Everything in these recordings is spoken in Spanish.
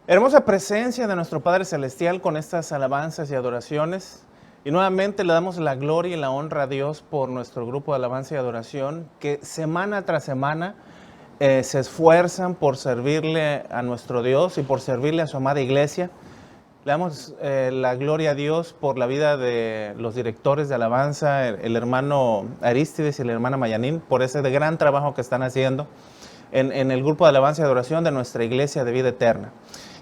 Hermosa presencia de nuestro Padre Celestial con estas alabanzas y adoraciones. Y nuevamente le damos la gloria y la honra a Dios por nuestro grupo de alabanza y adoración que semana tras semana se esfuerzan por servirle a nuestro Dios y por servirle a su amada iglesia. Le damos la gloria a Dios por la vida de los directores de alabanza, el hermano Arístides y la hermana Mayanín, por ese gran trabajo que están haciendo en el grupo de alabanza y adoración de nuestra iglesia de vida eterna.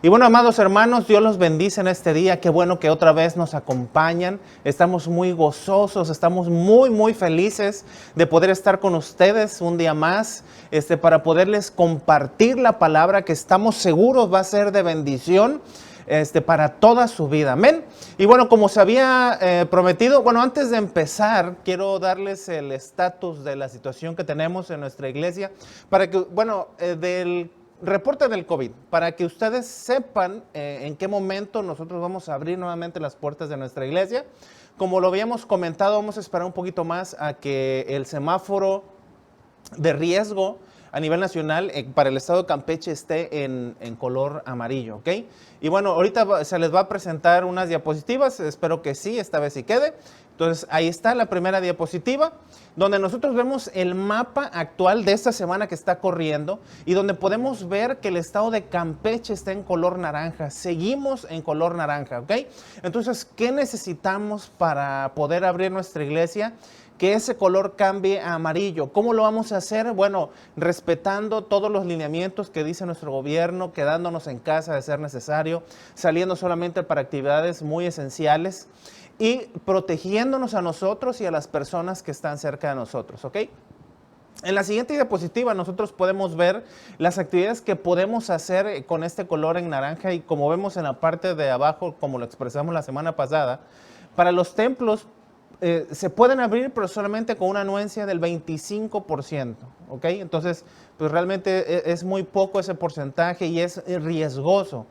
Y bueno, amados hermanos, Dios los bendice en este día. Qué bueno que otra vez nos acompañan. Estamos muy gozosos, estamos muy felices de poder estar con ustedes un día más, para poderles compartir la palabra que estamos seguros va a ser de bendición para toda su vida. Amén. Y bueno, como se había prometido, bueno, antes de empezar, quiero darles el estatus de la situación que tenemos en nuestra iglesia, para que, bueno, del reporte del COVID, para que ustedes sepan en qué momento nosotros vamos a abrir nuevamente las puertas de nuestra iglesia. Como lo habíamos comentado, vamos a esperar un poquito más a que el semáforo de riesgo a nivel nacional para el estado de Campeche esté en color amarillo, ¿ok? Y bueno, ahorita se les va a presentar unas diapositivas, espero que sí, esta vez sí quede. Entonces, ahí está la primera diapositiva, donde nosotros vemos el mapa actual de esta semana que está corriendo y donde podemos ver que el estado de Campeche está en color naranja. Seguimos en color naranja, ¿ok? Entonces, ¿qué necesitamos para poder abrir nuestra iglesia? Que ese color cambie a amarillo. ¿Cómo lo vamos a hacer? Bueno, respetando todos los lineamientos que dice nuestro gobierno, quedándonos en casa de ser necesario, saliendo solamente para actividades muy esenciales y protegiéndonos a nosotros y a las personas que están cerca de nosotros, ¿ok? En la siguiente diapositiva nosotros podemos ver las actividades que podemos hacer con este color en naranja y como vemos en la parte de abajo, como lo expresamos la semana pasada, para los templos se pueden abrir, pero solamente con una anuencia del 25%, ¿ok? Entonces, pues realmente es muy poco ese porcentaje y es riesgoso.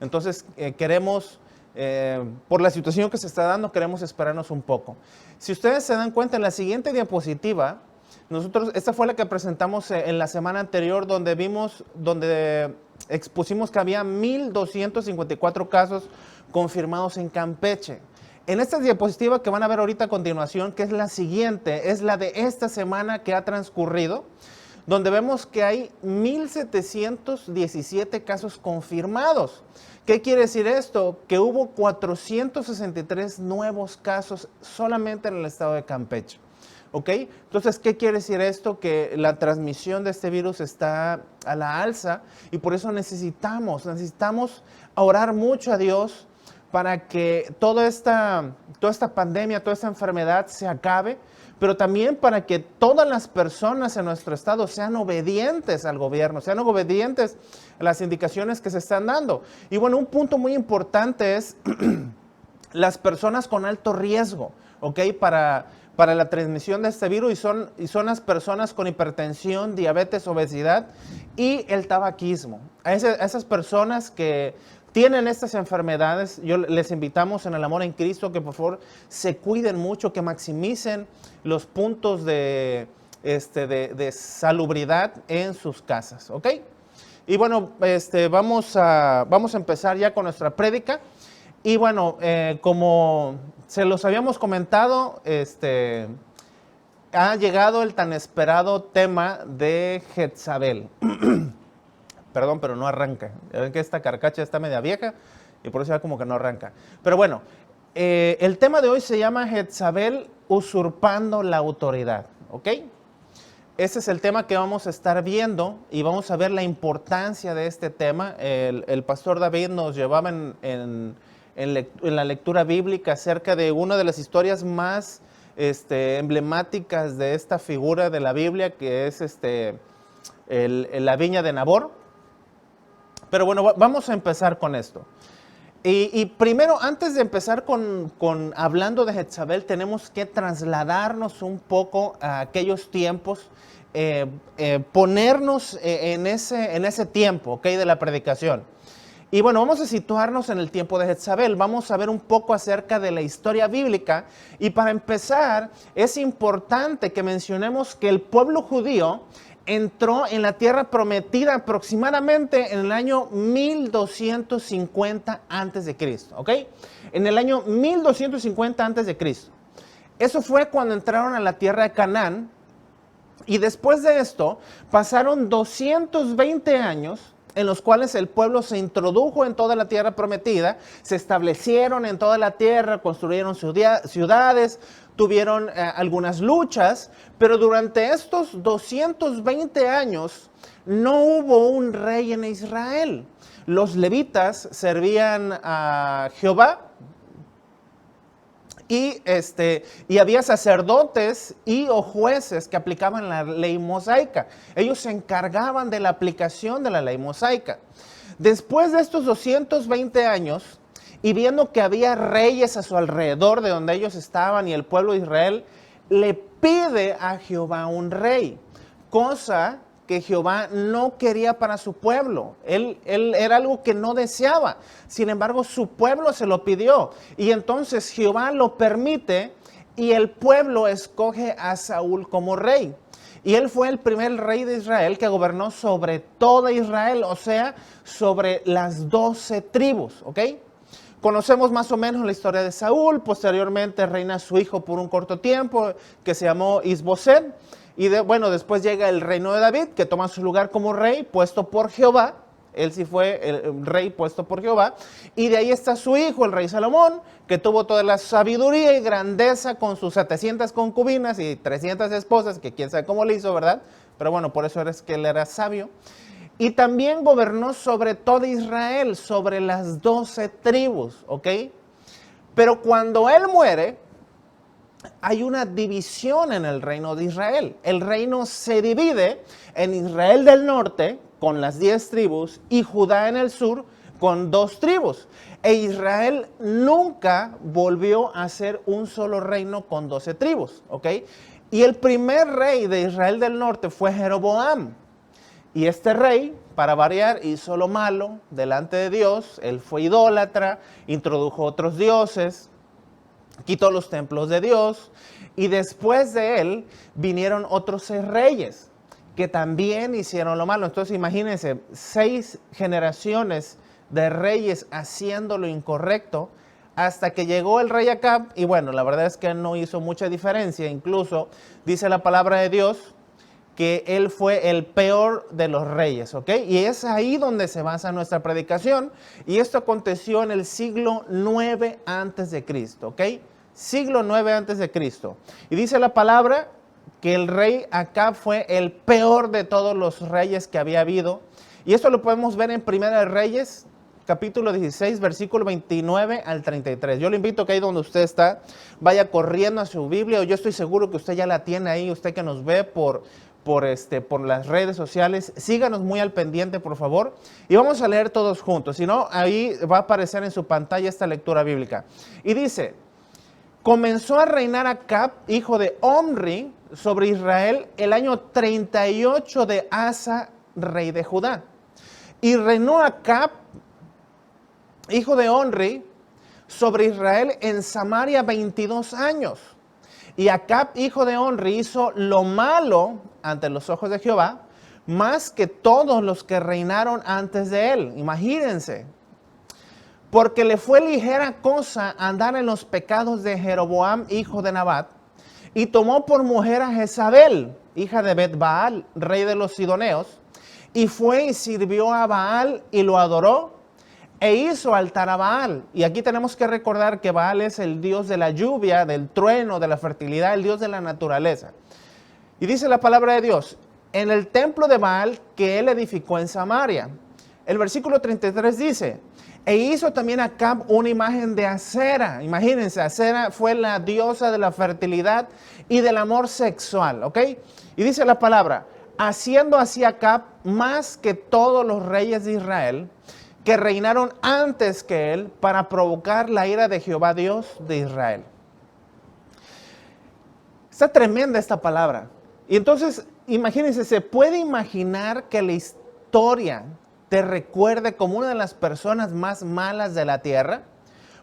Entonces, queremos, por la situación que se está dando, queremos esperarnos un poco. Si ustedes se dan cuenta, en la siguiente diapositiva, esta fue la que presentamos en la semana anterior, donde expusimos que había 1,254 casos confirmados en Campeche. En esta diapositiva que van a ver ahorita a continuación, que es la siguiente, es la de esta semana que ha transcurrido, donde vemos que hay 1,717 casos confirmados. ¿Qué quiere decir esto? Que hubo 463 nuevos casos solamente en el estado de Campeche. ¿Ok? Entonces, ¿qué quiere decir esto? Que la transmisión de este virus está a la alza y por eso necesitamos orar mucho a Dios para que toda esta pandemia, toda esta enfermedad se acabe, pero también para que todas las personas en nuestro estado sean obedientes al gobierno, sean obedientes a las indicaciones que se están dando. Y bueno, un punto muy importante es las personas con alto riesgo, ¿ok? Para la transmisión de este virus y son las personas con hipertensión, diabetes, obesidad y el tabaquismo. A esas personas que tienen estas enfermedades, yo les invitamos en el amor en Cristo que por favor se cuiden mucho, que maximicen los puntos de salubridad en sus casas, ¿ok? Y bueno, vamos a empezar ya con nuestra prédica. Y bueno, como se los habíamos comentado, ha llegado el tan esperado tema de Jezabel. Perdón, pero no arranca. Ya ven que esta carcacha está media vieja y por eso ya como que no arranca. Pero bueno, el tema de hoy se llama Jezabel usurpando la autoridad, ¿ok? Ese es el tema que vamos a estar viendo y vamos a ver la importancia de este tema. El pastor David nos llevaba en la lectura bíblica acerca de una de las historias más emblemáticas de esta figura de la Biblia, que es la viña de Nabor. Pero bueno, vamos a empezar con esto. Y primero, antes de empezar hablando de Jezabel, tenemos que trasladarnos un poco a aquellos tiempos, ponernos en ese tiempo, ¿ok? De la predicación. Y bueno, vamos a situarnos en el tiempo de Jezabel. Vamos a ver un poco acerca de la historia bíblica. Y para empezar, es importante que mencionemos que el pueblo judío entró en la tierra prometida aproximadamente en el año 1250 antes de Cristo, ¿ok? En el año 1250 antes de Cristo. Eso fue cuando entraron a la tierra de Canaán, y después de esto pasaron 220 años en los cuales el pueblo se introdujo en toda la tierra prometida, se establecieron en toda la tierra, construyeron ciudades, tuvieron algunas luchas, pero durante estos 220 años no hubo un rey en Israel. Los levitas servían a Jehová, y había sacerdotes o jueces que aplicaban la ley mosaica. Ellos se encargaban de la aplicación de la ley mosaica. Después de estos 220 años, y viendo que había reyes a su alrededor de donde ellos estaban y el pueblo de Israel, le pide a Jehová un rey, cosa que Jehová no quería para su pueblo. Él era algo que no deseaba. Sin embargo, su pueblo se lo pidió. Y entonces Jehová lo permite y el pueblo escoge a Saúl como rey. Y él fue el primer rey de Israel que gobernó sobre toda Israel, o sea, sobre las 12 tribus, ¿ok? Conocemos más o menos la historia de Saúl. Posteriormente reina su hijo por un corto tiempo, que se llamó Isboset. Y después llega el reino de David, que toma su lugar como rey, puesto por Jehová. Él sí fue el rey puesto por Jehová. Y de ahí está su hijo, el rey Salomón, que tuvo toda la sabiduría y grandeza con sus 700 concubinas y 300 esposas, que quién sabe cómo le hizo, ¿verdad? Pero bueno, por eso es que él era sabio. Y también gobernó sobre todo Israel, sobre las 12 tribus, ¿ok? Pero cuando él muere, hay una división en el reino de Israel. El reino se divide en Israel del norte, con las 10 tribus, y Judá en el sur, con 2 tribus. E Israel nunca volvió a ser un solo reino con 12 tribus, ¿ok? Y el primer rey de Israel del norte fue Jeroboam. Y este rey, para variar, hizo lo malo delante de Dios. Él fue idólatra, introdujo otros dioses, quitó los templos de Dios, y después de él vinieron otros 6 reyes que también hicieron lo malo. Entonces imagínense, 6 generaciones de reyes haciendo lo incorrecto, hasta que llegó el rey Acab, y bueno, la verdad es que no hizo mucha diferencia. Incluso dice la palabra de Dios que él fue el peor de los reyes, ¿ok? Y es ahí donde se basa nuestra predicación, y esto aconteció en el siglo 9 antes de Cristo, ¿ok? Siglo 9 antes de Cristo. Y dice la palabra que el rey Acab fue el peor de todos los reyes que había habido, y esto lo podemos ver en Primera de Reyes, capítulo 16, versículo 29 al 33. Yo le invito que ahí donde usted está, vaya corriendo a su Biblia, o yo estoy seguro que usted ya la tiene ahí, usted que nos ve por las redes sociales. Síganos muy al pendiente, por favor, y vamos a leer todos juntos. Si no, ahí va a aparecer en su pantalla esta lectura bíblica. Y dice: comenzó a reinar Acab, hijo de Omri, sobre Israel el año 38 de Asa, rey de Judá. Y reinó Acab, hijo de Omri, sobre Israel en Samaria 22 años. Y Acab, hijo de Omri, hizo lo malo ante los ojos de Jehová, más que todos los que reinaron antes de él. Imagínense. Porque le fue ligera cosa andar en los pecados de Jeroboam, hijo de Nabat, y tomó por mujer a Jezabel, hija de Bet-Baal, rey de los Sidoneos, y fue y sirvió a Baal y lo adoró, e hizo altar a Baal. Y aquí tenemos que recordar que Baal es el dios de la lluvia, del trueno, de la fertilidad, el dios de la naturaleza. Y dice la palabra de Dios, en el templo de Baal que él edificó en Samaria. El versículo 33 dice: e hizo también Acab una imagen de Acera. Imagínense, Acera fue la diosa de la fertilidad y del amor sexual, ¿ok? Y dice la palabra, haciendo así Acab más que todos los reyes de Israel, que reinaron antes que él, para provocar la ira de Jehová Dios de Israel. Está tremenda esta palabra. Y entonces, imagínense, ¿se puede imaginar que la historia te recuerde como una de las personas más malas de la tierra?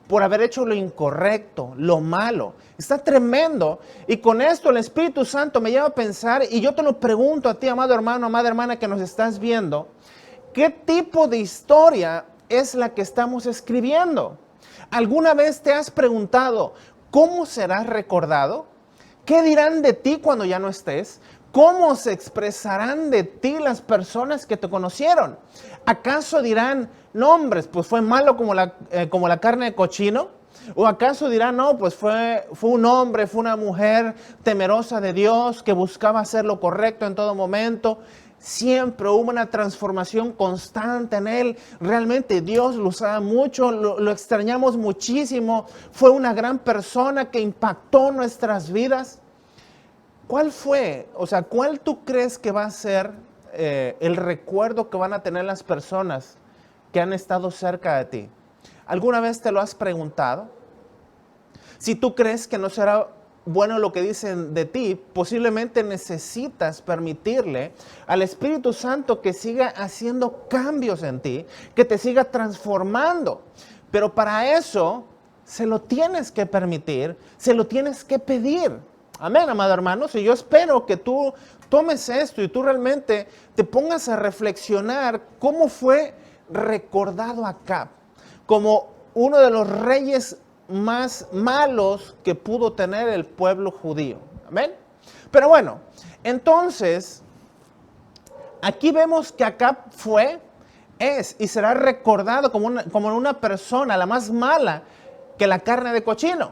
por haber hecho lo incorrecto, lo malo. Está tremendo. Y con esto el Espíritu Santo me lleva a pensar, y yo te lo pregunto a ti, amado hermano, amada hermana que nos estás viendo, ¿qué tipo de historia es la que estamos escribiendo? ¿Alguna vez te has preguntado cómo serás recordado? ¿Qué dirán de ti cuando ya no estés? ¿Cómo se expresarán de ti las personas que te conocieron? ¿Acaso dirán, no hombres, pues fue malo como la carne de cochino? ¿O acaso dirán, no, pues fue un hombre, fue una mujer temerosa de Dios que buscaba hacer lo correcto en todo momento? Siempre hubo una transformación constante en él. Realmente Dios lo usaba mucho, lo extrañamos muchísimo. Fue una gran persona que impactó nuestras vidas. ¿Cuál fue? O sea, ¿cuál tú crees que va a ser el recuerdo que van a tener las personas que han estado cerca de ti? ¿Alguna vez te lo has preguntado? Si tú crees que no será bueno lo que dicen de ti, posiblemente necesitas permitirle al Espíritu Santo que siga haciendo cambios en ti, que te siga transformando. Pero para eso se lo tienes que permitir, se lo tienes que pedir. Amén, amado hermano. Y yo espero que tú tomes esto y tú realmente te pongas a reflexionar cómo fue recordado Acab como uno de los reyes más malos que pudo tener el pueblo judío. Amén. Pero bueno, entonces, aquí vemos que Acab es y será recordado como una persona, la más mala que la carne de cochino.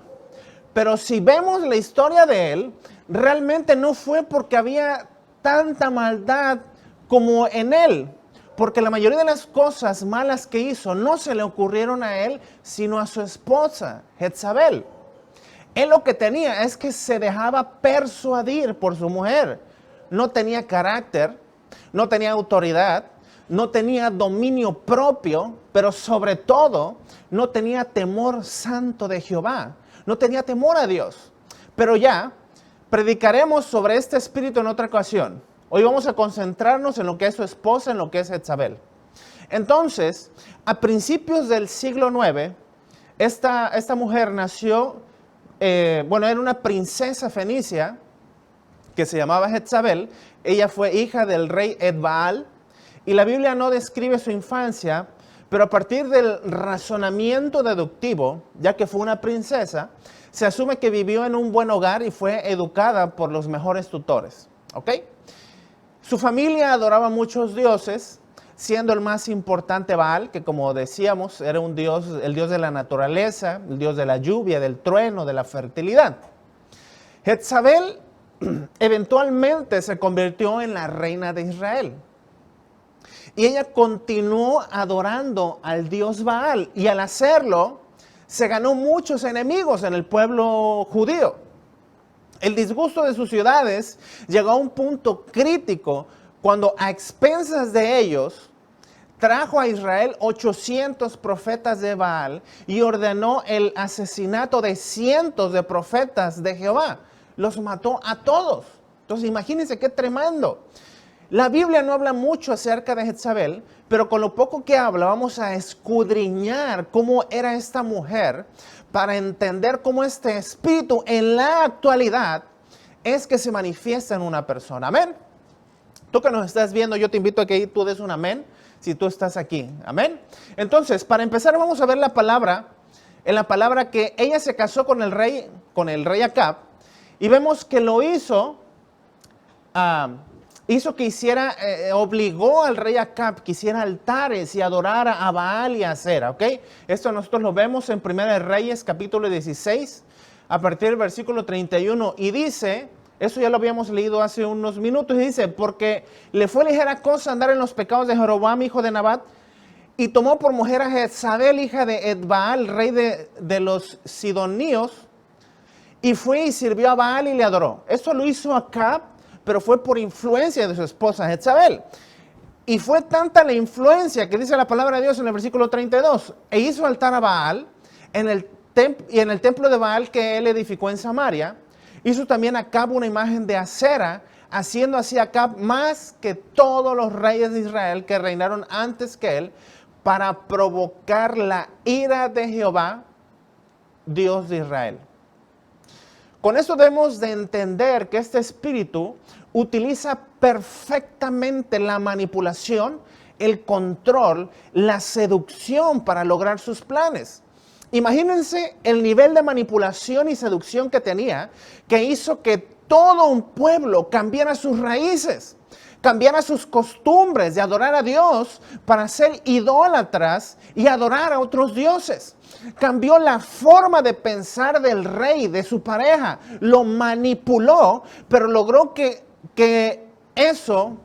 Pero si vemos la historia de él, realmente no fue porque había tanta maldad como en él. Porque la mayoría de las cosas malas que hizo no se le ocurrieron a él, sino a su esposa, Jezabel. Él lo que tenía es que se dejaba persuadir por su mujer. No tenía carácter, no tenía autoridad, no tenía dominio propio, pero sobre todo no tenía temor santo de Jehová. No tenía temor a Dios. Pero ya, predicaremos sobre este espíritu en otra ocasión. Hoy vamos a concentrarnos en lo que es su esposa, en lo que es Jezabel. Entonces, a principios del siglo IX, esta mujer nació, era una princesa fenicia que se llamaba Jezabel. Ella fue hija del rey Edbaal y la Biblia no describe su infancia, pero a partir del razonamiento deductivo, ya que fue una princesa, se asume que vivió en un buen hogar y fue educada por los mejores tutores. ¿Ok? Su familia adoraba muchos dioses, siendo el más importante Baal, que como decíamos, era un dios, el dios de la naturaleza, el dios de la lluvia, del trueno, de la fertilidad. Jezabel eventualmente se convirtió en la reina de Israel. Y ella continuó adorando al dios Baal, y al hacerlo, se ganó muchos enemigos en el pueblo judío. El disgusto de sus ciudades llegó a un punto crítico cuando a expensas de ellos trajo a Israel 800 profetas de Baal y ordenó el asesinato de cientos de profetas de Jehová. Los mató a todos. Entonces imagínense qué tremendo. La Biblia no habla mucho acerca de Jezabel, pero con lo poco que habla vamos a escudriñar cómo era esta mujer para entender cómo este espíritu en la actualidad es que se manifiesta en una persona. Amén. Tú que nos estás viendo, yo te invito a que tú des un amén si tú estás aquí. Amén. Entonces, para empezar vamos a ver la palabra que ella se casó con el rey Acab, y vemos que lo hizo que hiciera, obligó al rey Acab que hiciera altares y adorara a Baal y a Acera, ¿ok? Esto nosotros lo vemos en 1 Reyes capítulo 16, a partir del versículo 31, y dice, eso ya lo habíamos leído hace unos minutos, y dice, porque le fue ligera cosa andar en los pecados de Jeroboam, hijo de Nabat, y tomó por mujer a Jezabel, hija de Edbaal, rey de los Sidoníos, y fue y sirvió a Baal y le adoró. Esto lo hizo Acab, pero fue por influencia de su esposa Jezabel. Y fue tanta la influencia que dice la palabra de Dios en el versículo 32, e hizo altar a Baal en el templo de Baal que él edificó en Samaria. Hizo también Acab una imagen de Acera, haciendo así Acab más que todos los reyes de Israel que reinaron antes que él, para provocar la ira de Jehová Dios de Israel. Con esto debemos de entender que este espíritu utiliza perfectamente la manipulación, el control, la seducción para lograr sus planes. Imagínense el nivel de manipulación y seducción que tenía, que hizo que todo un pueblo cambiara sus raíces, cambiara sus costumbres de adorar a Dios para ser idólatras y adorar a otros dioses. Cambió la forma de pensar del rey, de su pareja, lo manipuló, pero logró que eso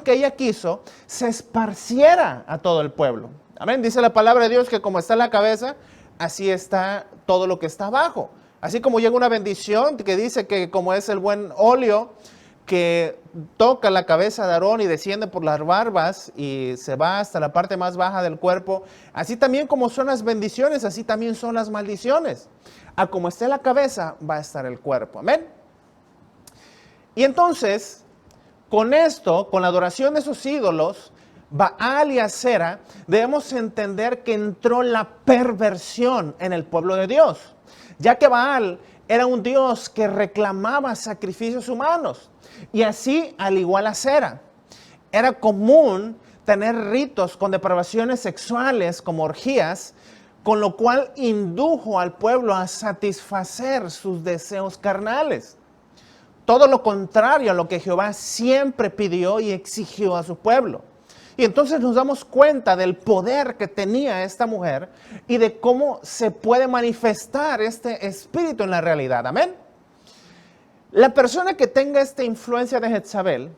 que ella quiso se esparciera a todo el pueblo. Amén. Dice la palabra de Dios que como está en la cabeza, así está todo lo que está abajo. Así como llega una bendición que dice que como es el buen óleo que toca la cabeza de Aarón y desciende por las barbas y se va hasta la parte más baja del cuerpo, así también como son las bendiciones, así también son las maldiciones. A como esté la cabeza, va a estar el cuerpo. Amén. Y entonces, con esto, con la adoración de esos ídolos, Baal y Asera, debemos entender que entró la perversión en el pueblo de Dios, ya que Baal era un dios que reclamaba sacrificios humanos, y así al igual Asera. Era común tener ritos con depravaciones sexuales como orgías, con lo cual indujo al pueblo a satisfacer sus deseos carnales. Todo lo contrario a lo que Jehová siempre pidió y exigió a su pueblo. Y entonces nos damos cuenta del poder que tenía esta mujer y de cómo se puede manifestar este espíritu en la realidad. Amén. La persona que tenga esta influencia de Jezabel,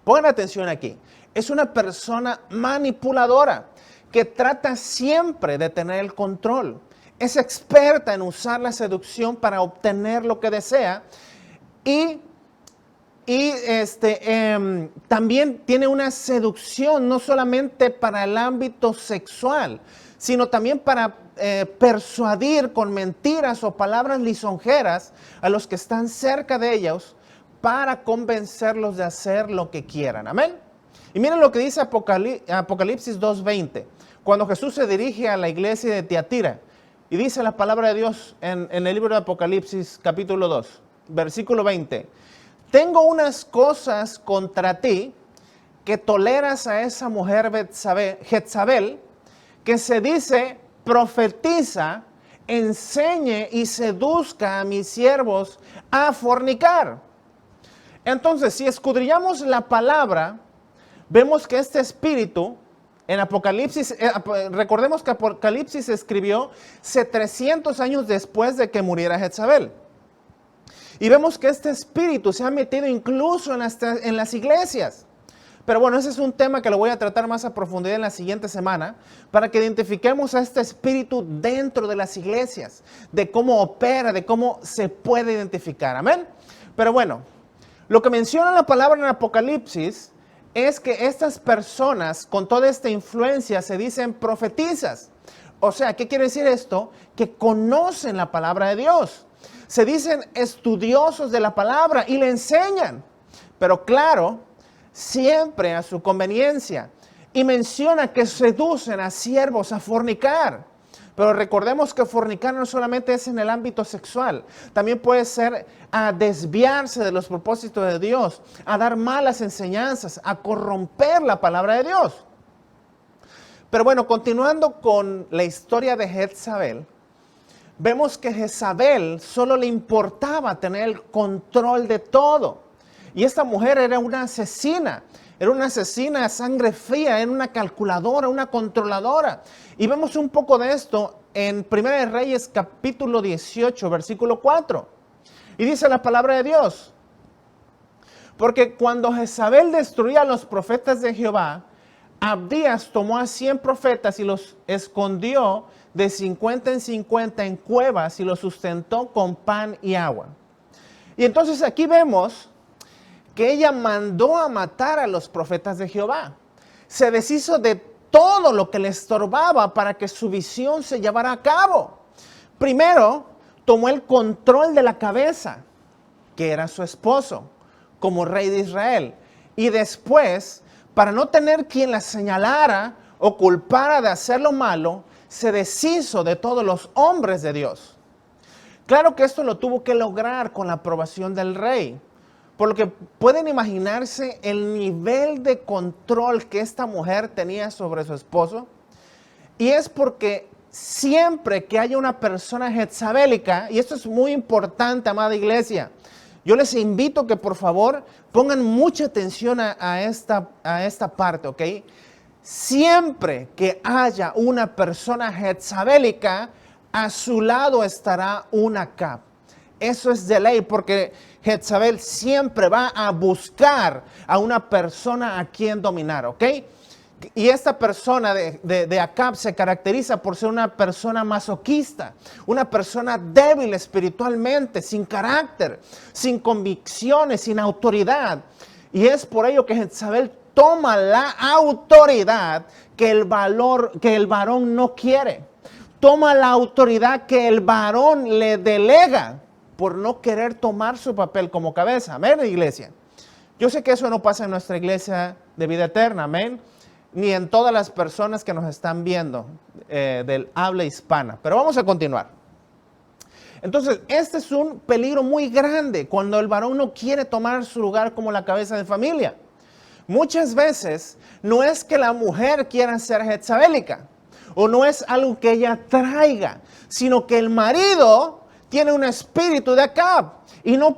pongan atención aquí, es una persona manipuladora que trata siempre de tener el control. Es experta en usar la seducción para obtener lo que desea. Y también tiene una seducción no solamente para el ámbito sexual, sino también para persuadir con mentiras o palabras lisonjeras a los que están cerca de ellos para convencerlos de hacer lo que quieran. Amén. Y miren lo que dice Apocalipsis 2:20, cuando Jesús se dirige a la iglesia de Tiatira. Y dice la palabra de Dios en el libro de Apocalipsis capítulo 2. Versículo 20, tengo unas cosas contra ti, que toleras a esa mujer Jezabel, que se dice profetiza, enseñe y seduzca a mis siervos a fornicar. Entonces, si escudriñamos la palabra, vemos que este espíritu en Apocalipsis, recordemos que Apocalipsis se escribió 700 años después de que muriera Jezabel. Y vemos que este espíritu se ha metido incluso en las iglesias. Pero bueno, ese es un tema que lo voy a tratar más a profundidad en la siguiente semana, para que identifiquemos a este espíritu dentro de las iglesias, de cómo opera, de cómo se puede identificar. Amén. Pero bueno, lo que menciona la palabra en Apocalipsis es que estas personas con toda esta influencia se dicen profetizas. O sea, ¿qué quiere decir esto? Que conocen la palabra de Dios. Se dicen estudiosos de la palabra y le enseñan, pero claro, siempre a su conveniencia. Y menciona que seducen a siervos a fornicar. Pero recordemos que fornicar no solamente es en el ámbito sexual, también puede ser a desviarse de los propósitos de Dios, a dar malas enseñanzas, a corromper la palabra de Dios. Pero bueno, continuando con la historia de Jezabel, vemos que Jezabel solo le importaba tener el control de todo. Y esta mujer era una asesina a sangre fría, era una calculadora, una controladora. Y vemos un poco de esto en 1 de Reyes capítulo 18, versículo 4. Y dice la palabra de Dios: porque cuando Jezabel destruía a los profetas de Jehová, Abdías tomó a 100 profetas y los escondió de 50 en 50 en cuevas y los sustentó con pan y agua. Y entonces aquí vemos que ella mandó a matar a los profetas de Jehová. Se deshizo de todo lo que le estorbaba para que su visión se llevara a cabo. Primero, tomó el control de la cabeza, que era su esposo, como rey de Israel. Y después, para no tener quien la señalara o culpara de hacer lo malo, se deshizo de todos los hombres de Dios. Claro que esto lo tuvo que lograr con la aprobación del rey. Por lo que pueden imaginarse el nivel de control que esta mujer tenía sobre su esposo. Y es porque siempre que haya una persona jezabélica, y esto es muy importante, amada iglesia, yo les invito que por favor pongan mucha atención a esta parte, ¿ok? Siempre que haya una persona jezabélica, a su lado estará una Acab. Eso es de ley, porque Jezabel siempre va a buscar a una persona a quien dominar, ¿ok? Y esta persona de Acab se caracteriza por ser una persona masoquista, una persona débil espiritualmente, sin carácter, sin convicciones, sin autoridad. Y es por ello que Jezabel toma la autoridad que el varón no quiere. Toma la autoridad que el varón le delega por no querer tomar su papel como cabeza. Amén, iglesia. Yo sé que eso no pasa en nuestra iglesia de vida eterna, amén, ni en todas las personas que nos están viendo del habla hispana. Pero vamos a continuar. Entonces, este es un peligro muy grande cuando el varón no quiere tomar su lugar como la cabeza de familia. Muchas veces no es que la mujer quiera ser jezabélica, o no es algo que ella traiga, sino que el marido tiene un espíritu de Acab y no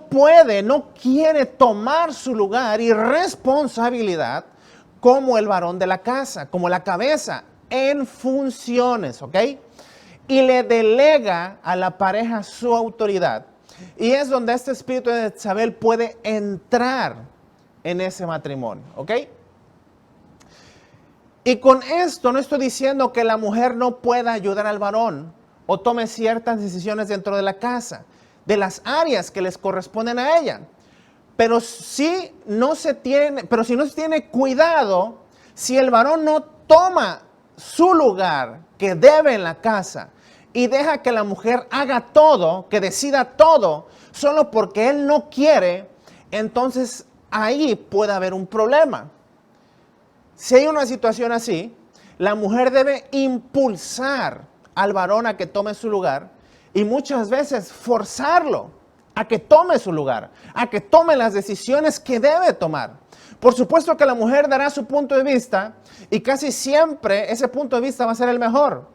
quiere tomar su lugar y responsabilidad como el varón de la casa, como la cabeza en funciones, ¿ok? Y le delega a la pareja su autoridad. Y es donde este espíritu de Jezabel puede entrar en ese matrimonio, ¿ok? Y con esto no estoy diciendo que la mujer no pueda ayudar al varón o tome ciertas decisiones dentro de la casa, de las áreas que les corresponden a ella. Pero si no se tiene cuidado, si el varón no toma su lugar que debe en la casa y deja que la mujer haga todo, que decida todo, solo porque él no quiere, entonces ahí puede haber un problema. Si hay una situación así, la mujer debe impulsar al varón a que tome su lugar y muchas veces forzarlo a que tome su lugar, a que tome las decisiones que debe tomar. Por supuesto que la mujer dará su punto de vista y casi siempre ese punto de vista va a ser el mejor.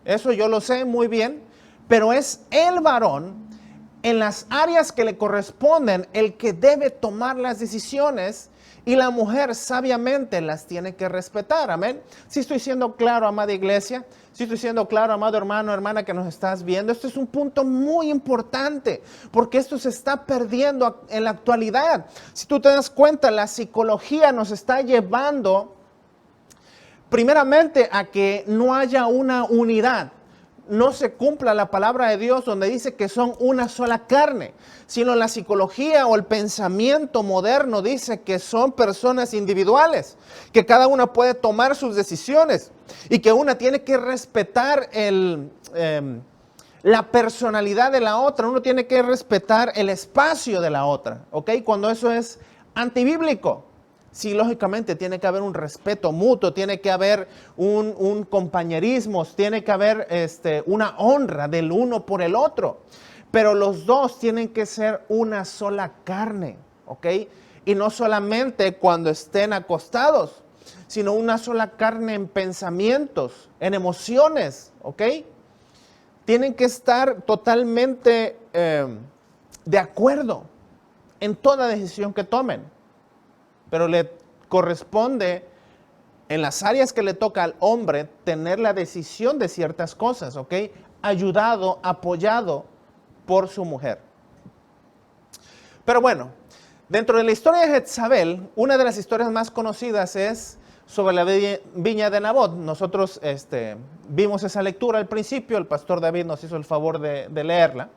Eso yo lo sé muy bien, pero es el varón en las áreas que le corresponden el que debe tomar las decisiones y la mujer sabiamente las tiene que respetar, amén. Si estoy siendo claro, amada iglesia, si estoy siendo claro, amado hermano, hermana que nos estás viendo, esto es un punto muy importante, porque esto se está perdiendo en la actualidad. Si tú te das cuenta, la psicología nos está llevando primeramente a que no haya una unidad. No se cumpla la palabra de Dios donde dice que son una sola carne, sino la psicología o el pensamiento moderno dice que son personas individuales, que cada una puede tomar sus decisiones y que una tiene que respetar la personalidad de la otra, uno tiene que respetar el espacio de la otra, ¿ok? Cuando eso es antibíblico. Sí, lógicamente tiene que haber un respeto mutuo, tiene que haber un compañerismo, tiene que haber una honra del uno por el otro. Pero los dos tienen que ser una sola carne, ¿ok? Y no solamente cuando estén acostados, sino una sola carne en pensamientos, en emociones, ¿ok? Tienen que estar totalmente de acuerdo en toda decisión que tomen. Pero le corresponde en las áreas que le toca al hombre tener la decisión de ciertas cosas, ¿ok? Ayudado, apoyado por su mujer. Pero bueno, dentro de la historia de Jezabel, una de las historias más conocidas es sobre la viña de Nabot. Nosotros vimos esa lectura al principio, el pastor David nos hizo el favor de leerla,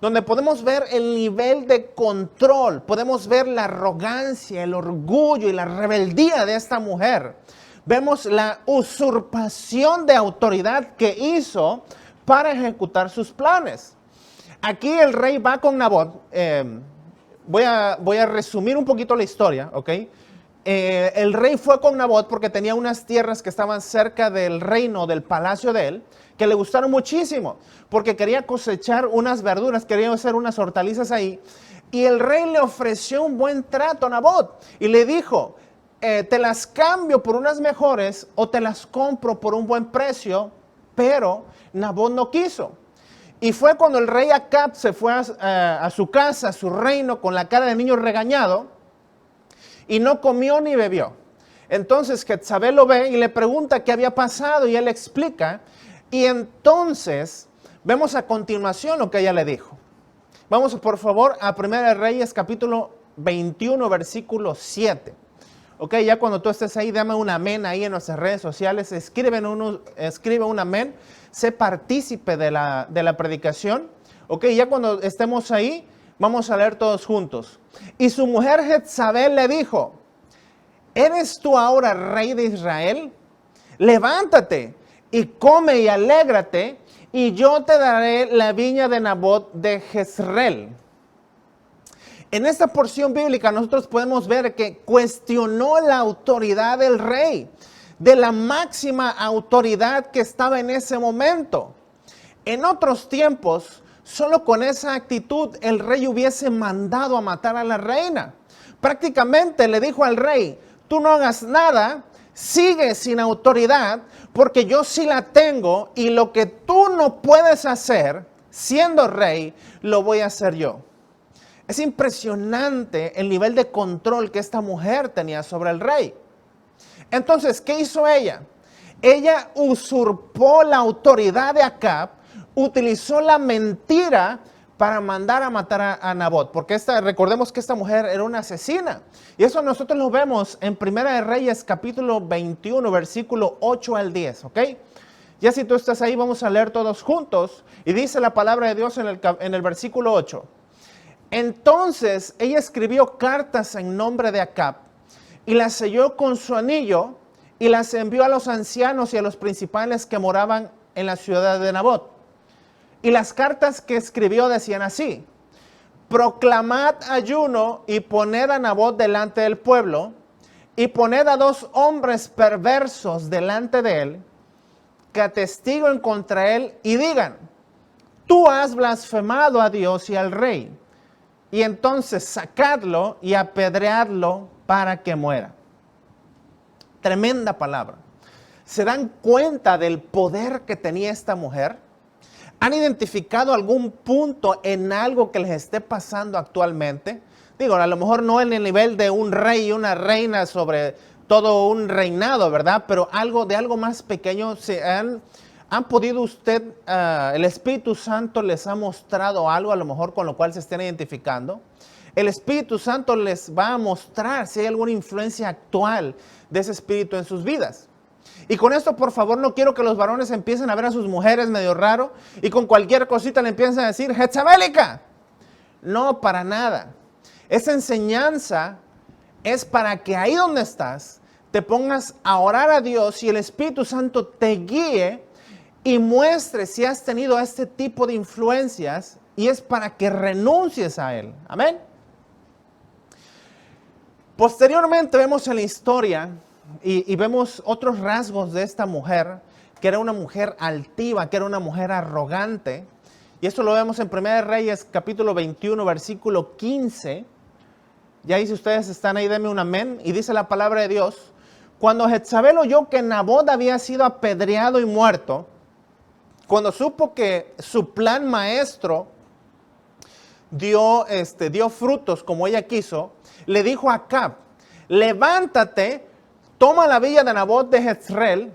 donde podemos ver el nivel de control, podemos ver la arrogancia, el orgullo y la rebeldía de esta mujer. Vemos la usurpación de autoridad que hizo para ejecutar sus planes. Aquí el rey va con Nabot. Voy a resumir un poquito la historia, ¿ok? el rey fue con Nabot porque tenía unas tierras que estaban cerca del reino, del palacio de él, que le gustaron muchísimo, porque quería cosechar unas verduras, quería hacer unas hortalizas ahí. Y el rey le ofreció un buen trato a Nabot y le dijo, te las cambio por unas mejores o te las compro por un buen precio, pero Nabot no quiso. Y fue cuando el rey Acab se fue a su casa, a su reino, con la cara de niño regañado, y no comió ni bebió. Entonces Jezabel lo ve y le pregunta qué había pasado y él explica. Y entonces vemos a continuación lo que ella le dijo. Vamos por favor a 1 Reyes capítulo 21 versículo 7. Ok, ya cuando tú estés ahí, dame un amén ahí en nuestras redes sociales. Escribe un amén. Sé partícipe de la predicación. Ok, ya cuando estemos ahí, vamos a leer todos juntos. Y su mujer Jezabel le dijo, ¿eres tú ahora rey de Israel? Levántate y come y alégrate, y yo te daré la viña de Nabot de Jezreel. En esta porción bíblica nosotros podemos ver que cuestionó la autoridad del rey, de la máxima autoridad que estaba en ese momento. En otros tiempos, solo con esa actitud el rey hubiese mandado a matar a la reina. Prácticamente le dijo al rey, tú no hagas nada, sigue sin autoridad, porque yo sí la tengo y lo que tú no puedes hacer, siendo rey, lo voy a hacer yo. Es impresionante el nivel de control que esta mujer tenía sobre el rey. Entonces, ¿qué hizo ella? Ella usurpó la autoridad de Acab, utilizó la mentira para mandar a matar a Nabot, porque recordemos que esta mujer era una asesina. Y eso nosotros lo vemos en 1 Reyes capítulo 21, versículo 8 al 10, ¿ok? Ya si tú estás ahí, vamos a leer todos juntos. Y dice la palabra de Dios en el versículo 8. Entonces ella escribió cartas en nombre de Acab y las selló con su anillo y las envió a los ancianos y a los principales que moraban en la ciudad de Nabot. Y las cartas que escribió decían así: proclamad ayuno y poned a Nabot delante del pueblo, y poned a 2 hombres perversos delante de él, que atestiguen contra él y digan, tú has blasfemado a Dios y al rey, y entonces sacadlo y apedreadlo para que muera. Tremenda palabra. ¿Se dan cuenta del poder que tenía esta mujer? ¿Han identificado algún punto en algo que les esté pasando actualmente? Digo, a lo mejor no en el nivel de un rey y una reina sobre todo un reinado, ¿verdad? Pero algo más pequeño. ¿Han podido el Espíritu Santo les ha mostrado algo a lo mejor con lo cual se estén identificando? El Espíritu Santo les va a mostrar si hay alguna influencia actual de ese Espíritu en sus vidas. Y con esto, por favor, no quiero que los varones empiecen a ver a sus mujeres medio raro y con cualquier cosita le empiecen a decir, Jezabélica. No, para nada. Esa enseñanza es para que ahí donde estás, te pongas a orar a Dios y el Espíritu Santo te guíe y muestre si has tenido este tipo de influencias, y es para que renuncies a él. Amén. Posteriormente vemos en la historia y vemos otros rasgos de esta mujer, que era una mujer altiva, que era una mujer arrogante. Y esto lo vemos en 1 Reyes capítulo 21, versículo 15. Y ahí si ustedes están ahí, denme un amén. Y dice la palabra de Dios: cuando Jezabel oyó que Nabot había sido apedreado y muerto, cuando supo que su plan maestro dio frutos como ella quiso, le dijo a Acab, levántate, toma la villa de Nabot de Jezreel,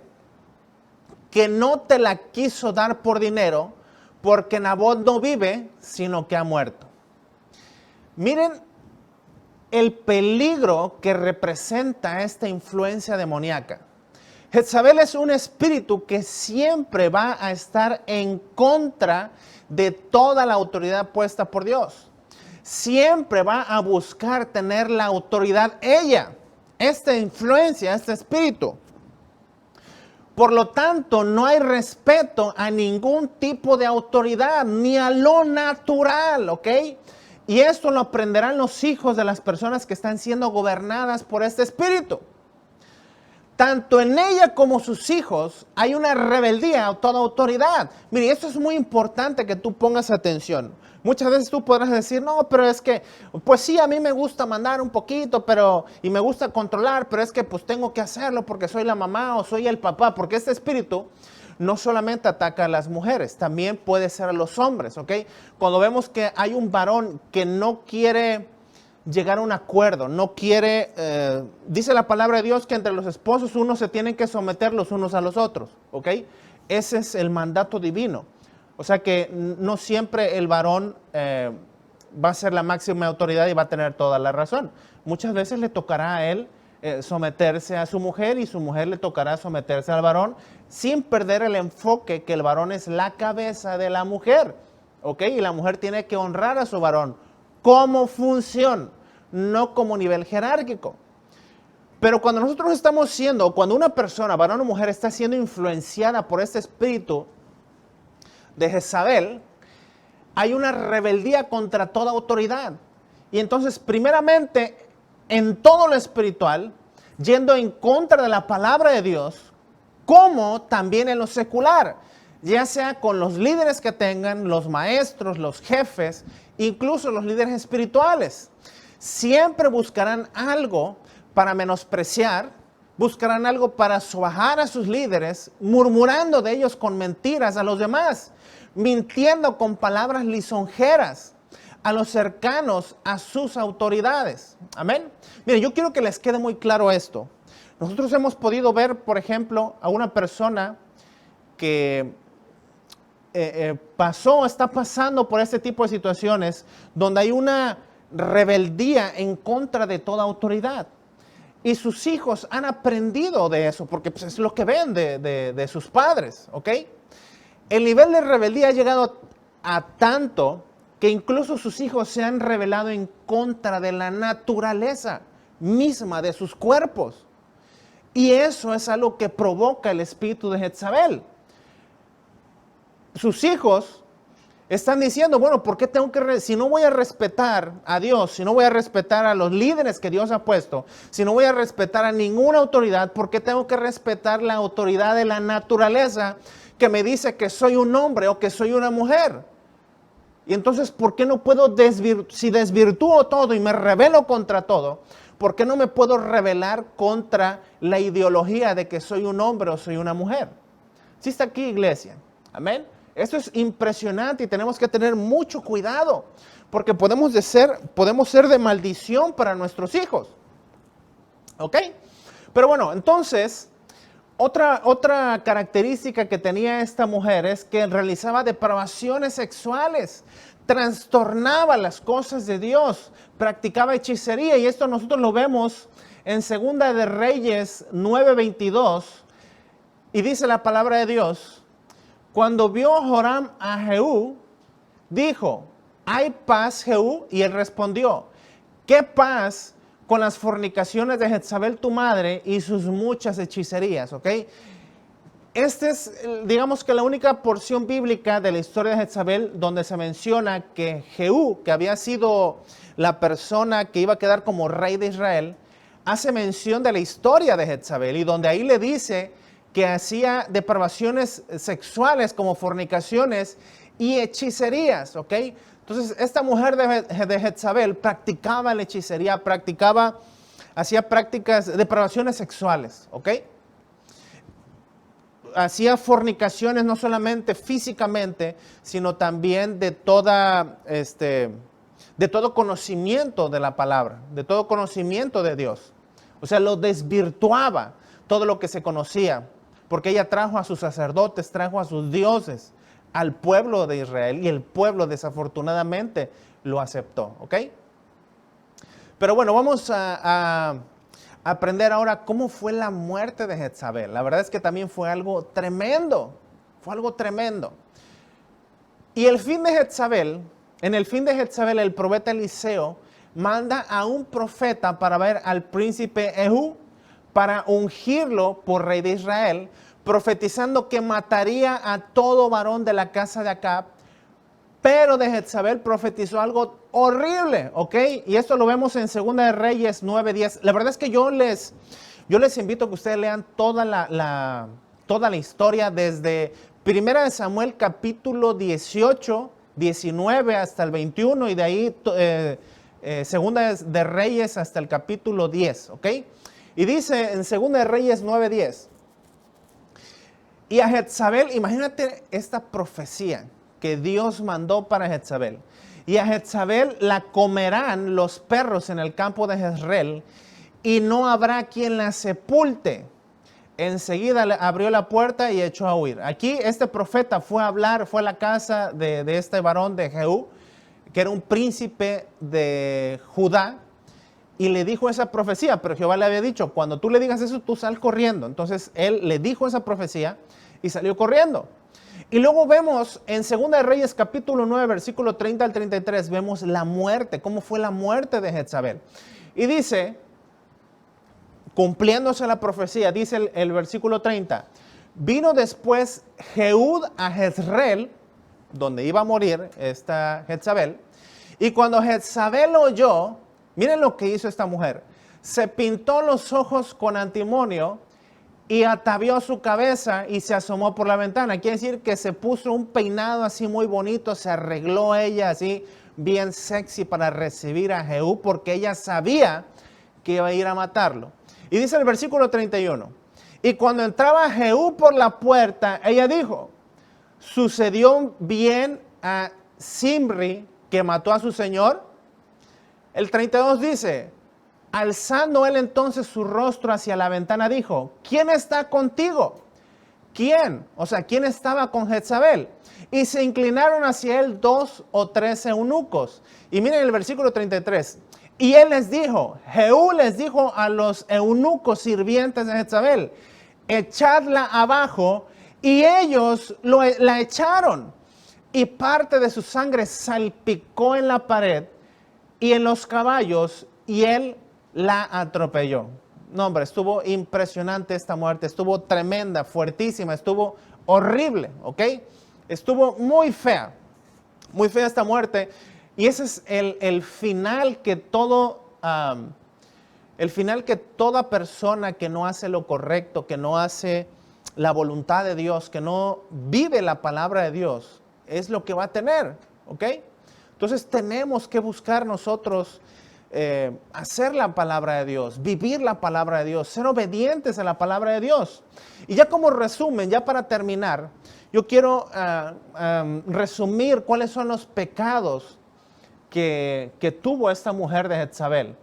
que no te la quiso dar por dinero, porque Nabot no vive, sino que ha muerto. Miren el peligro que representa esta influencia demoníaca. Jezabel es un espíritu que siempre va a estar en contra de toda la autoridad puesta por Dios. Siempre va a buscar tener la autoridad ella, esta influencia, este espíritu. Por lo tanto, no hay respeto a ningún tipo de autoridad, ni a lo natural, ¿ok? Y esto lo aprenderán los hijos de las personas que están siendo gobernadas por este espíritu. Tanto en ella como sus hijos hay una rebeldía a toda autoridad. Mire, esto es muy importante que tú pongas atención. Muchas veces tú podrás decir, no, pero es que, pues sí, a mí me gusta mandar un poquito, y me gusta controlar, pero es que pues tengo que hacerlo porque soy la mamá o soy el papá, porque este espíritu no solamente ataca a las mujeres, también puede ser a los hombres, ¿ok? Cuando vemos que hay un varón que no quiere llegar a un acuerdo, no quiere, dice la palabra de Dios que entre los esposos unos se tienen que someter los unos a los otros, ¿ok? Ese es el mandato divino. O sea que no siempre el varón va a ser la máxima autoridad y va a tener toda la razón. Muchas veces le tocará a él someterse a su mujer y su mujer le tocará someterse al varón sin perder el enfoque que el varón es la cabeza de la mujer, ¿ok? Y la mujer tiene que honrar a su varón como función, no como nivel jerárquico. Pero cuando nosotros estamos siendo, cuando una persona, varón o mujer, está siendo influenciada por este espíritu de Jezabel, hay una rebeldía contra toda autoridad. Y entonces, primeramente, en todo lo espiritual, yendo en contra de la palabra de Dios, como también en lo secular, ya sea con los líderes que tengan, los maestros, los jefes, incluso los líderes espirituales. Siempre buscarán algo para menospreciar, buscarán algo para sobajar a sus líderes, murmurando de ellos con mentiras a los demás, mintiendo con palabras lisonjeras a los cercanos a sus autoridades. Amén. Miren, yo quiero que les quede muy claro esto. Nosotros hemos podido ver, por ejemplo, a una persona que está pasando por este tipo de situaciones donde hay una rebeldía en contra de toda autoridad. Y sus hijos han aprendido de eso, porque pues, es lo que ven de sus padres, ¿ok? El nivel de rebeldía ha llegado a tanto que incluso sus hijos se han rebelado en contra de la naturaleza misma de sus cuerpos. Y eso es algo que provoca el espíritu de Jezabel. Sus hijos están diciendo, bueno, ¿por qué tengo que, si no voy a respetar a Dios, si no voy a respetar a los líderes que Dios ha puesto, si no voy a respetar a ninguna autoridad, ¿por qué tengo que respetar la autoridad de la naturaleza que me dice que soy un hombre o que soy una mujer? Y entonces, ¿por qué no puedo si desvirtúo todo y me rebelo contra todo, ¿por qué no me puedo rebelar contra la ideología de que soy un hombre o soy una mujer? ¿Sí está aquí, iglesia? Amén. Esto es impresionante y tenemos que tener mucho cuidado porque podemos ser de maldición para nuestros hijos. ¿Ok? Pero bueno, entonces, otra característica que tenía esta mujer es que realizaba depravaciones sexuales, trastornaba las cosas de Dios, practicaba hechicería y esto nosotros lo vemos en Segunda de Reyes 9:22 y dice la palabra de Dios. Cuando vio Joram a Jehú, dijo, ¿hay paz, Jehú? Y él respondió, ¿qué paz con las fornicaciones de Jezabel tu madre y sus muchas hechicerías? ¿Ok? Esta es, digamos que la única porción bíblica de la historia de Jezabel donde se menciona que Jehú, que había sido la persona que iba a quedar como rey de Israel, hace mención de la historia de Jezabel y donde ahí le dice que hacía depravaciones sexuales como fornicaciones y hechicerías, ¿ok? Entonces, esta mujer de Jezabel practicaba la hechicería, hacía prácticas, depravaciones sexuales, ¿ok? Hacía fornicaciones no solamente físicamente, sino también de todo conocimiento de la palabra, de todo conocimiento de Dios. O sea, lo desvirtuaba todo lo que se conocía, porque ella trajo a sus sacerdotes, trajo a sus dioses al pueblo de Israel y el pueblo desafortunadamente lo aceptó, ¿ok? Pero bueno, vamos a aprender ahora cómo fue la muerte de Jezabel. La verdad es que también fue algo tremendo, Y el fin de Jezabel, en el fin de Jezabel, el profeta Eliseo manda a un profeta para ver al príncipe Jehú, para ungirlo por rey de Israel, profetizando que mataría a todo varón de la casa de Acab pero de Jezabel profetizó algo horrible, ¿ok? Y esto lo vemos en 2 de Reyes 9:10. La verdad es que yo les invito a que ustedes lean toda la historia desde 1 de Samuel capítulo 18, 19 hasta el 21 y de ahí 2 de Reyes hasta el capítulo 10, ¿ok? Y dice en 2 de Reyes 9:10, y a Jezabel, imagínate esta profecía que Dios mandó para Jezabel. Y a Jezabel la comerán los perros en el campo de Jezreel, y no habrá quien la sepulte. Enseguida abrió la puerta y echó a huir. Aquí este profeta fue a hablar, fue a la casa de este varón de Jehú, que era un príncipe de Judá, y le dijo esa profecía, pero Jehová le había dicho, cuando tú le digas eso, tú sal corriendo. Entonces él le dijo esa profecía y salió corriendo. Y luego vemos en 2 de Reyes capítulo 9, versículo 30 al 33, vemos la muerte, cómo fue la muerte de Jezabel. Y dice, cumpliéndose la profecía, dice el versículo 30, vino después Jehud a Jezreel, donde iba a morir esta Jezabel, y cuando Jezabel oyó, miren lo que hizo esta mujer, se pintó los ojos con antimonio y atavió su cabeza y se asomó por la ventana. Quiere decir que se puso un peinado así muy bonito, se arregló ella así bien sexy para recibir a Jehú, porque ella sabía que iba a ir a matarlo. Y dice el versículo 31, y cuando entraba Jehú por la puerta, ella dijo, ¿sucedió bien a Zimri que mató a su señor? El 32 dice, alzando él entonces su rostro hacia la ventana, dijo, ¿quién está contigo? ¿Quién? O sea, ¿quién estaba con Jezabel? Y se inclinaron hacia él 2 o 3 eunucos. Y miren el versículo 33. Y él les dijo, Jehú les dijo a los eunucos sirvientes de Jezabel, echadla abajo, y ellos la echaron. Y parte de su sangre salpicó en la pared y en los caballos, y él la atropelló. No, hombre, estuvo impresionante esta muerte, estuvo tremenda, fuertísima, estuvo horrible, ¿ok? Estuvo muy fea esta muerte. Y ese es el final que toda persona que no hace lo correcto, que no hace la voluntad de Dios, que no vive la palabra de Dios, es lo que va a tener, ¿ok? Entonces tenemos que buscar nosotros hacer la palabra de Dios, vivir la palabra de Dios, ser obedientes a la palabra de Dios. Y ya como resumen, ya para terminar, yo quiero resumir cuáles son los pecados que tuvo esta mujer de Jezabel.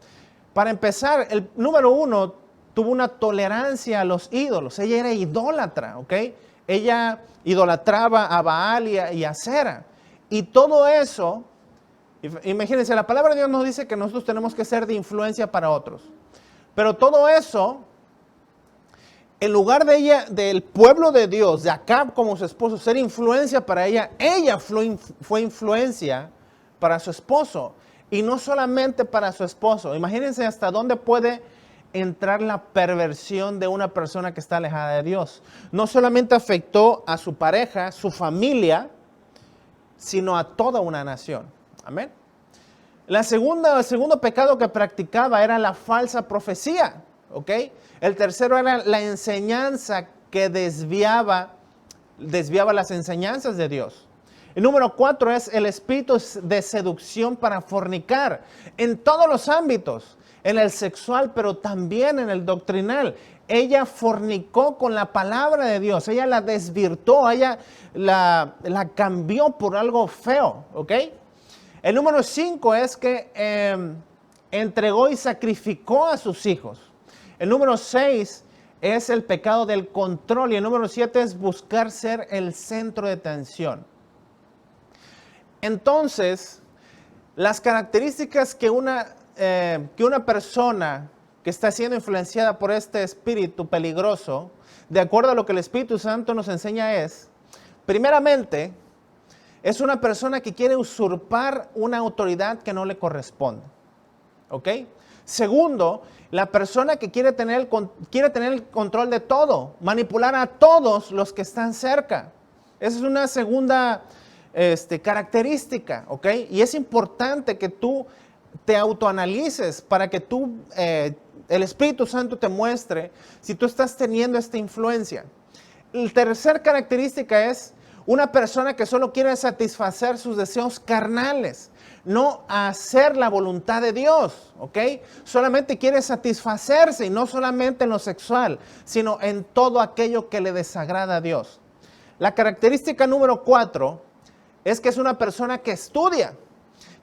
Para empezar, el número 1, tuvo una tolerancia a los ídolos. Ella era idólatra, ¿ok? Ella idolatraba a Baal y a Acera. Y todo eso, imagínense, la palabra de Dios nos dice que nosotros tenemos que ser de influencia para otros. Pero todo eso, en lugar de ella, del pueblo de Dios, de Acab como su esposo, ser influencia para ella fue influencia para su esposo. Y no solamente para su esposo. Imagínense hasta dónde puede entrar la perversión de una persona que está alejada de Dios. No solamente afectó a su pareja, su familia, sino a toda una nación. Amén. El segundo pecado que practicaba era la falsa profecía. ¿Ok? El tercero era la enseñanza que desviaba las enseñanzas de Dios. El número 4 es el espíritu de seducción para fornicar en todos los ámbitos, en el sexual, pero también en el doctrinal. Ella fornicó con la palabra de Dios, ella la desvirtuó, ella la cambió por algo feo, ¿ok? El número 5 es que entregó y sacrificó a sus hijos. El número 6 es el pecado del control y el número 7 es buscar ser el centro de atención. Entonces, las características que una persona que está siendo influenciada por este espíritu peligroso, de acuerdo a lo que el Espíritu Santo nos enseña es, primeramente, es una persona que quiere usurpar una autoridad que no le corresponde. ¿Ok? Segundo, la persona que quiere tener el control de todo, manipular a todos los que están cerca. Esa es una segunda característica, ¿ok? Y es importante que tú te autoanalices para que el Espíritu Santo te muestre si tú estás teniendo esta influencia. La tercera característica es una persona que solo quiere satisfacer sus deseos carnales, no hacer la voluntad de Dios, ¿ok? Solamente quiere satisfacerse, y no solamente en lo sexual, sino en todo aquello que le desagrada a Dios. La característica número 4 es que es una persona que estudia,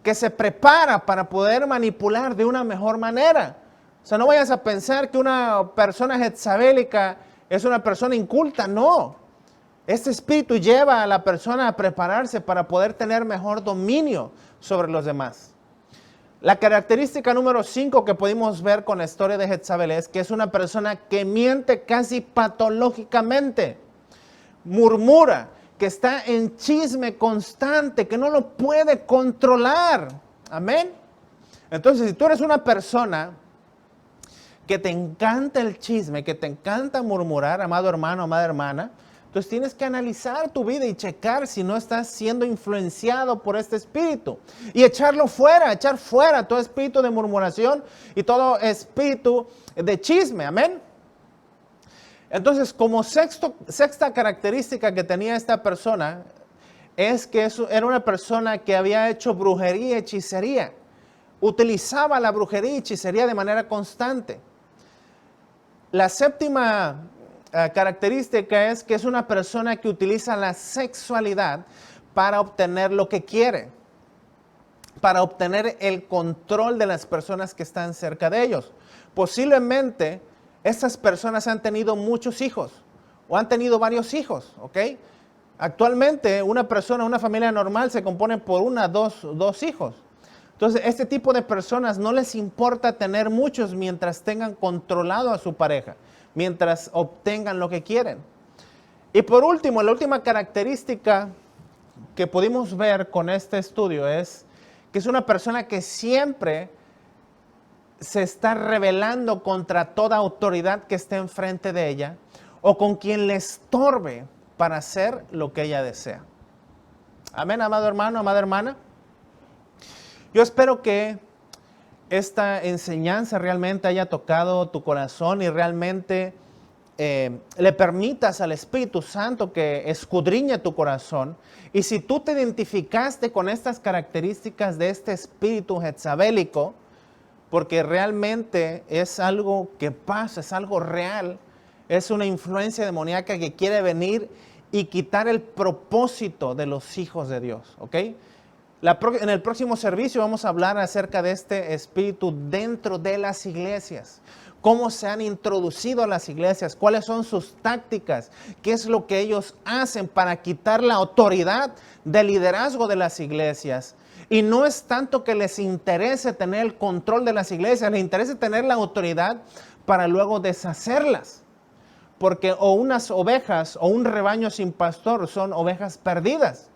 que se prepara para poder manipular de una mejor manera. O sea, no vayas a pensar que una persona jezabélica es una persona inculta, no. Este espíritu lleva a la persona a prepararse para poder tener mejor dominio sobre los demás. La característica número 5 que pudimos ver con la historia de Jezabel es que es una persona que miente casi patológicamente, murmura, que está en chisme constante, que no lo puede controlar. Amén. Entonces, si tú eres una persona que te encanta el chisme, que te encanta murmurar, amado hermano, amada hermana, entonces tienes que analizar tu vida y checar si no estás siendo influenciado por este espíritu. Y echarlo fuera, echar fuera todo espíritu de murmuración y todo espíritu de chisme. Amén. Entonces, como sexta característica que tenía esta persona, es que era una persona que había hecho brujería y hechicería. Utilizaba la brujería y hechicería de manera constante. La séptima característica es que es una persona que utiliza la sexualidad para obtener lo que quiere, para obtener el control de las personas que están cerca de ellos. Posiblemente estas personas han tenido muchos hijos o han tenido varios hijos, ¿ok? Actualmente una persona, una familia normal se compone por dos hijos. Entonces, este tipo de personas no les importa tener muchos mientras tengan controlado a su pareja, mientras obtengan lo que quieren. Y por último, la última característica que pudimos ver con este estudio es que es una persona que siempre se está rebelando contra toda autoridad que esté enfrente de ella o con quien le estorbe para hacer lo que ella desea. Amén, amado hermano, amada hermana. Yo espero que esta enseñanza realmente haya tocado tu corazón y realmente le permitas al Espíritu Santo que escudriñe tu corazón. Y si tú te identificaste con estas características de este espíritu jezabélico, porque realmente es algo que pasa, es algo real, es una influencia demoníaca que quiere venir y quitar el propósito de los hijos de Dios, ¿ok? En el próximo servicio vamos a hablar acerca de este espíritu dentro de las iglesias. Cómo se han introducido a las iglesias, cuáles son sus tácticas, qué es lo que ellos hacen para quitar la autoridad del liderazgo de las iglesias. Y no es tanto que les interese tener el control de las iglesias, les interesa tener la autoridad para luego deshacerlas. Porque o unas ovejas o un rebaño sin pastor son ovejas perdidas.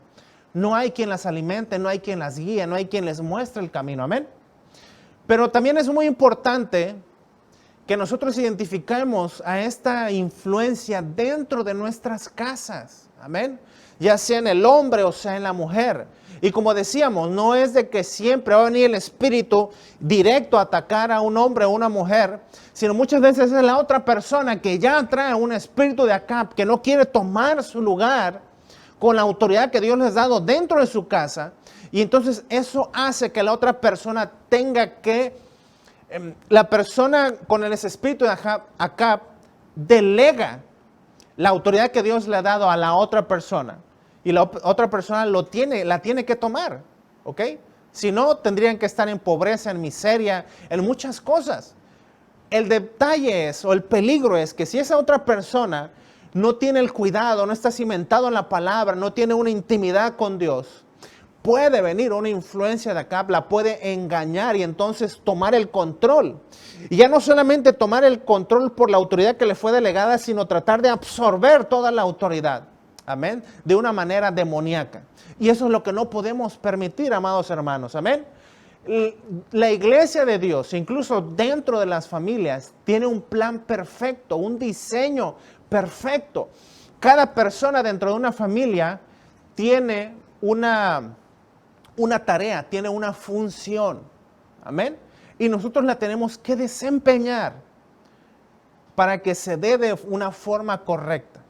No hay quien las alimente, no hay quien las guíe, no hay quien les muestre el camino. Amén. Pero también es muy importante que nosotros identifiquemos a esta influencia dentro de nuestras casas. Amén. Ya sea en el hombre o sea en la mujer. Y como decíamos, no es de que siempre va a venir el espíritu directo a atacar a un hombre o una mujer, sino muchas veces es la otra persona que ya trae un espíritu de Acab, que no quiere tomar su lugar con la autoridad que Dios les ha dado dentro de su casa, y entonces eso hace que la otra persona tenga que, la persona con ese espíritu de Acab delega la autoridad que Dios le ha dado a la otra persona, y la otra persona la tiene que tomar, ¿ok? Si no, tendrían que estar en pobreza, en miseria, en muchas cosas. El detalle es, o el peligro es, que si esa otra persona no tiene el cuidado, no está cimentado en la palabra, no tiene una intimidad con Dios, puede venir una influencia de Acab, la puede engañar y entonces tomar el control. Y ya no solamente tomar el control por la autoridad que le fue delegada, sino tratar de absorber toda la autoridad. Amén. De una manera demoníaca. Y eso es lo que no podemos permitir, amados hermanos. Amén. La iglesia de Dios, incluso dentro de las familias, tiene un plan perfecto, un diseño perfecto. Cada persona dentro de una familia tiene una tarea, tiene una función. Amén. Y nosotros la tenemos que desempeñar para que se dé de una forma correcta.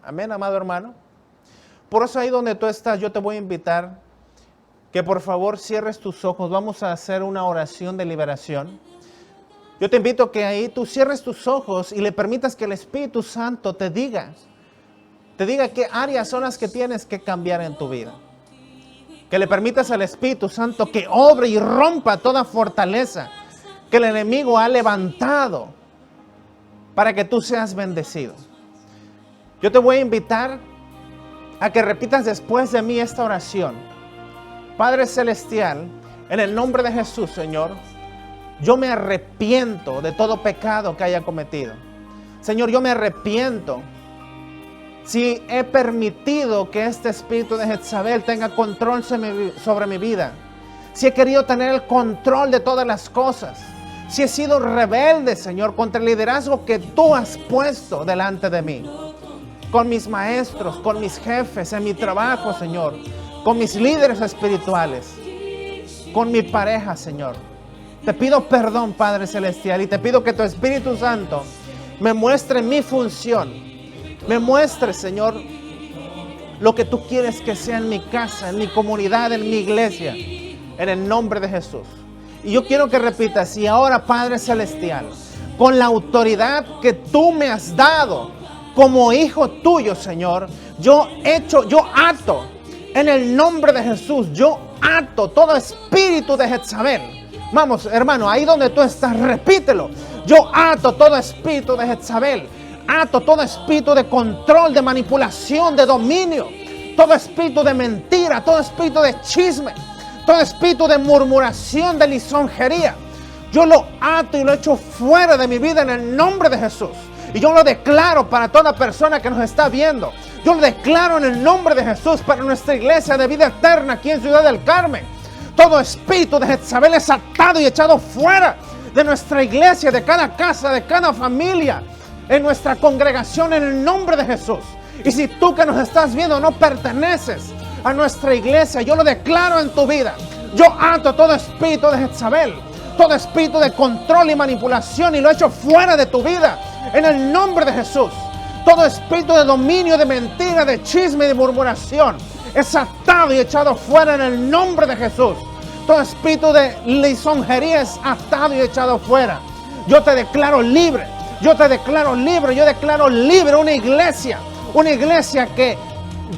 Amén, amado hermano. Por eso ahí donde tú estás, yo te voy a invitar que por favor cierres tus ojos. Vamos a hacer una oración de liberación. Yo te invito a que ahí tú cierres tus ojos y le permitas que el Espíritu Santo te diga qué áreas son las que tienes que cambiar en tu vida. Que le permitas al Espíritu Santo que obre y rompa toda fortaleza que el enemigo ha levantado para que tú seas bendecido. Yo te voy a invitar a que repitas después de mí esta oración. Padre Celestial, en el nombre de Jesús, Señor, yo me arrepiento de todo pecado que haya cometido. Señor, yo me arrepiento si he permitido que este espíritu de Jezabel tenga control sobre mi vida. Si he querido tener el control de todas las cosas. Si he sido rebelde, Señor, contra el liderazgo que tú has puesto delante de mí. Con mis maestros, con mis jefes, en mi trabajo, Señor. Con mis líderes espirituales. Con mi pareja, Señor. Te pido perdón, Padre Celestial, y te pido que tu Espíritu Santo me muestre mi función. Me muestre, Señor, lo que tú quieres que sea en mi casa, en mi comunidad, en mi iglesia. En el nombre de Jesús. Y yo quiero que repitas, y ahora, Padre Celestial, con la autoridad que tú me has dado como hijo tuyo, Señor, yo ato, en el nombre de Jesús, yo ato todo espíritu de Jezabel. Vamos, hermano, ahí donde tú estás, repítelo. Yo ato todo espíritu de Jezabel. Ato todo espíritu de control, de manipulación, de dominio. Todo espíritu de mentira, todo espíritu de chisme. Todo espíritu de murmuración, de lisonjería. Yo lo ato y lo echo fuera de mi vida en el nombre de Jesús. Y yo lo declaro para toda persona que nos está viendo. Yo lo declaro en el nombre de Jesús para nuestra iglesia de vida eterna aquí en Ciudad del Carmen. Todo espíritu de Jezabel es atado y echado fuera de nuestra iglesia, de cada casa, de cada familia, en nuestra congregación en el nombre de Jesús. Y si tú que nos estás viendo no perteneces a nuestra iglesia, yo lo declaro en tu vida. Yo ato todo espíritu de Jezabel, todo espíritu de control y manipulación y lo echo fuera de tu vida en el nombre de Jesús. Todo espíritu de dominio, de mentira, de chisme y de murmuración es atado y echado fuera en el nombre de Jesús. Todo espíritu de lisonjería es atado y echado fuera. Yo te declaro libre. Yo te declaro libre. Yo declaro libre una iglesia que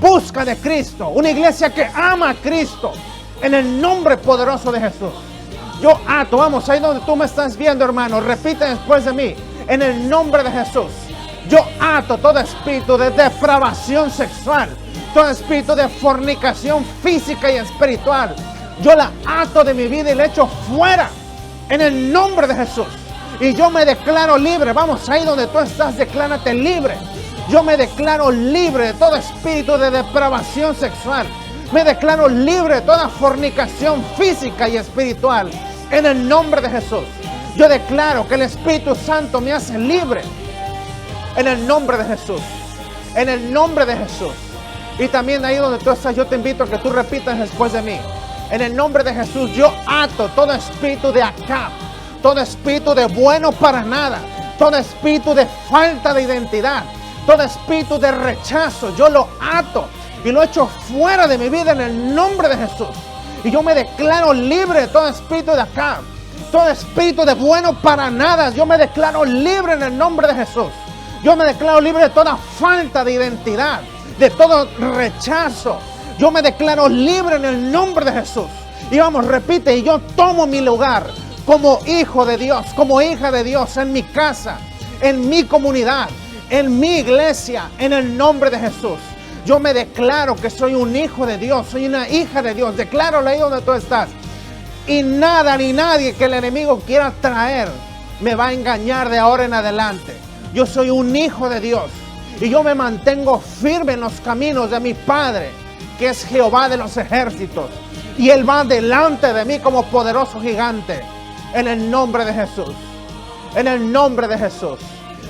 busca de Cristo. Una iglesia que ama a Cristo. En el nombre poderoso de Jesús. Yo ato, vamos, ahí donde tú me estás viendo, hermano. Repite después de mí. En el nombre de Jesús. Yo ato todo espíritu de depravación sexual. Todo espíritu de fornicación física y espiritual. Yo la ato de mi vida y la echo fuera. En el nombre de Jesús. Y yo me declaro libre. Vamos, ahí donde tú estás, declárate libre. Yo me declaro libre de todo espíritu de depravación sexual. Me declaro libre de toda fornicación física y espiritual. En el nombre de Jesús. Yo declaro que el Espíritu Santo me hace libre. En el nombre de Jesús. En el nombre de Jesús. Y también ahí donde tú estás, yo te invito a que tú repitas después de mí. En el nombre de Jesús, yo ato todo espíritu de Acab. Todo espíritu de bueno para nada. Todo espíritu de falta de identidad. Todo espíritu de rechazo. Yo lo ato y lo echo fuera de mi vida en el nombre de Jesús. Y yo me declaro libre de todo espíritu de Acab. Todo espíritu de bueno para nada. Yo me declaro libre en el nombre de Jesús. Yo me declaro libre de toda falta de identidad. De todo rechazo. Yo me declaro libre en el nombre de Jesús. Y vamos, repite, y yo tomo mi lugar como hijo de Dios, como hija de Dios en mi casa, en mi comunidad, en mi iglesia, en el nombre de Jesús. Yo me declaro que soy un hijo de Dios, soy una hija de Dios. Decláralo ahí donde tú estás. Y nada ni nadie que el enemigo quiera traer me va a engañar de ahora en adelante. Yo soy un hijo de Dios y yo me mantengo firme en los caminos de mi Padre, que es Jehová de los ejércitos. Y Él va delante de mí como poderoso gigante. En el nombre de Jesús. En el nombre de Jesús.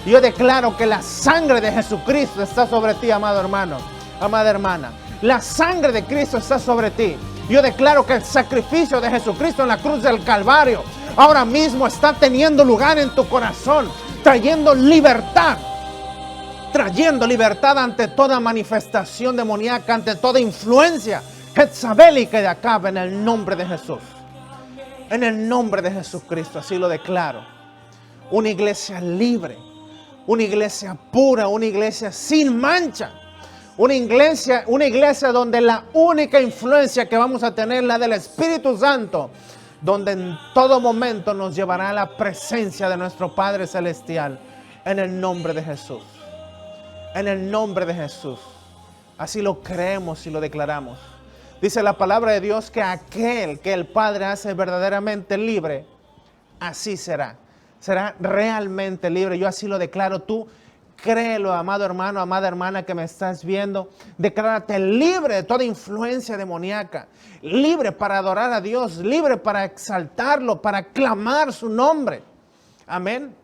Yo declaro que la sangre de Jesucristo está sobre ti, amado hermano, amada hermana. La sangre de Cristo está sobre ti. Yo declaro que el sacrificio de Jesucristo en la cruz del Calvario ahora mismo está teniendo lugar en tu corazón, trayendo libertad ante toda manifestación demoníaca, ante toda influencia jezabélica de Acab, en el nombre de Jesús. En el nombre de Jesucristo, así lo declaro. Una iglesia libre, una iglesia pura, una iglesia sin mancha. Una iglesia donde la única influencia que vamos a tener es la del Espíritu Santo, donde en todo momento nos llevará a la presencia de nuestro Padre Celestial, en el nombre de Jesús. En el nombre de Jesús. Así lo creemos y lo declaramos. Dice la palabra de Dios que aquel que el Padre hace verdaderamente libre, así será. Será realmente libre. Yo así lo declaro. Tú créelo, amado hermano, amada hermana que me estás viendo. Declárate libre de toda influencia demoníaca. Libre para adorar a Dios. Libre para exaltarlo, para clamar su nombre. Amén.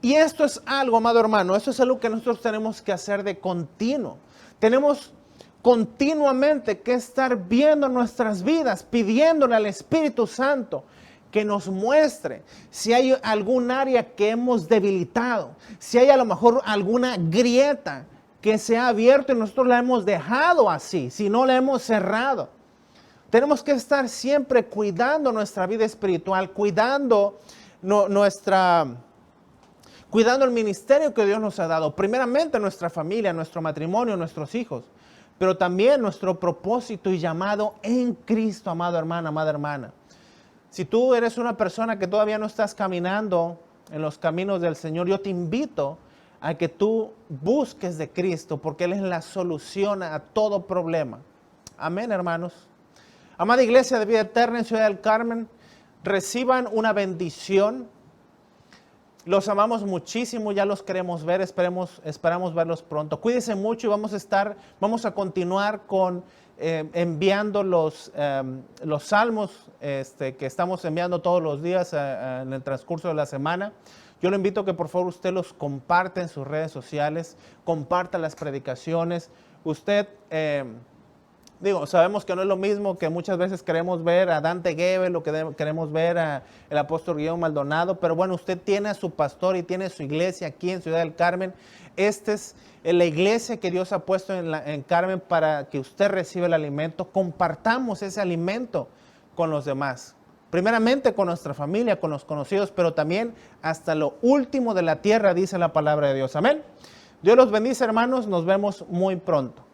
Y esto es algo, amado hermano, esto es algo que nosotros tenemos que hacer de continuo. Tenemos continuamente que estar viendo nuestras vidas, pidiéndole al Espíritu Santo que nos muestre si hay algún área que hemos debilitado, si hay a lo mejor alguna grieta que se ha abierto y nosotros la hemos dejado así, si no la hemos cerrado. Tenemos que estar siempre cuidando nuestra vida espiritual, cuidando el ministerio que Dios nos ha dado. Primeramente nuestra familia, nuestro matrimonio, nuestros hijos, pero también nuestro propósito y llamado en Cristo, amado hermano, amada hermana. Si tú eres una persona que todavía no estás caminando en los caminos del Señor, yo te invito a que tú busques de Cristo, porque Él es la solución a todo problema. Amén, hermanos. Amada Iglesia de Vida Eterna en Ciudad del Carmen, reciban una bendición. Los amamos muchísimo, ya los queremos ver, esperamos verlos pronto. Cuídense mucho y vamos a continuar con enviando los salmos que estamos enviando todos los días en el transcurso de la semana. Yo le invito a que por favor usted los comparte en sus redes sociales, comparta las predicaciones. Usted, sabemos que no es lo mismo que muchas veces queremos ver a Dante Gebel o que queremos ver al apóstol Guillermo Maldonado, pero bueno, usted tiene a su pastor y tiene su iglesia aquí en Ciudad del Carmen. Esta es la iglesia que Dios ha puesto en Carmen para que usted reciba el alimento. Compartamos ese alimento con los demás. Primeramente con nuestra familia, con los conocidos, pero también hasta lo último de la tierra, dice la palabra de Dios. Amén. Dios los bendice, hermanos. Nos vemos muy pronto.